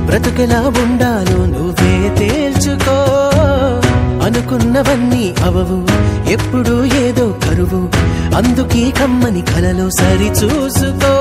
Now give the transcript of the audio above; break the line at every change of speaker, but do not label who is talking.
బ్రతుకెలా ఉండాలో నువ్వే తేల్చుకో అనుకున్నవన్నీ అవవు ఎప్పుడు ఏదో కరువు అందుకే కమ్మని కలలో సరి చూసుకో